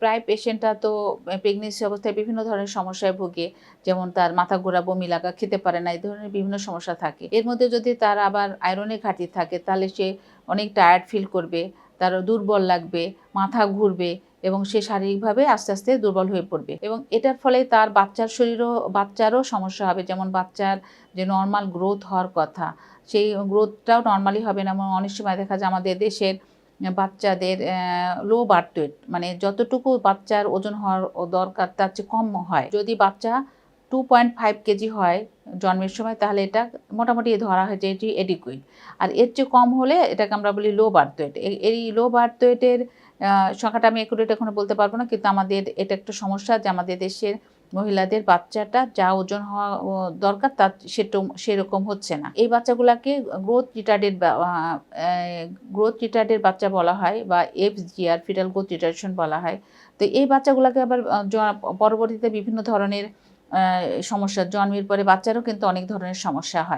প্রায় পেশেন্টরা তো প্রেগনেন্সি অবস্থায় বিভিন্ন ধরনের সমস্যায় ভোগে। যেমন তার মাথা ঘোরা, বমি লাগা, খেতে পারে না। এই ধরনের বিভিন্ন সমস্যা থাকে। এর মধ্যে যদি তার আবার আয়রনের ঘাটতি থাকে তাহলে সে অনেক টায়ার্ড ফিল করবে, তার দুর্বল লাগবে, মাথা ঘুরবে এবং সে শারীরিকভাবে আস্তে, আস্তে দুর্বল হয়ে পড়বে এবং এটার ফলে তার বাচ্চারও সমস্যা হবে। যেমন বাচ্চার যে নরমাল গ্রোথ হওয়ার কথা, সেই গ্রোথটাও নরমালি হবে না এবং অনেক সময় দেখা যায় আমাদের দেশের বাচ্চাদের লো বার্থ ওয়েট, মানে যতটুকু বাচ্চার ওজন হওয়ার দরকার তার চেয়ে কম হয়। যদি বাচ্চা 2.5 কেজি হয় জন্মের সময়, তাহলে এটা মোটামুটি ধরা হয় যে এটি এডিকুয়েট। আর এর চেয়ে কম হলে এটাকে আমরা বলি লো বার্থ ওয়েট। এই লো বার্থ ওয়েটের সংখ্যাটা আমি একুরেট এখনো বলতে পারবো না, কিন্তু আমাদের এটা একটা সমস্যা যে আমাদের দেশের মহিলাদের বাচ্চাটা যা ওজন হওয়া দরকার তার সেরকম হচ্ছে না। এই বাচ্চাগুলাকে গ্রোথ রিটার্ডেড বাচ্চা বলা হয় বা FGR, ফিটাল গ্রোথ রিটার্ডেশন বলা হয়। তো এই বাচ্চাগুলাকে আবার পরবর্তীতে বিভিন্ন ধরনের সমস্যা, জন্মের পরে বাচ্চারও কিন্তু অনেক ধরনের সমস্যা হয়।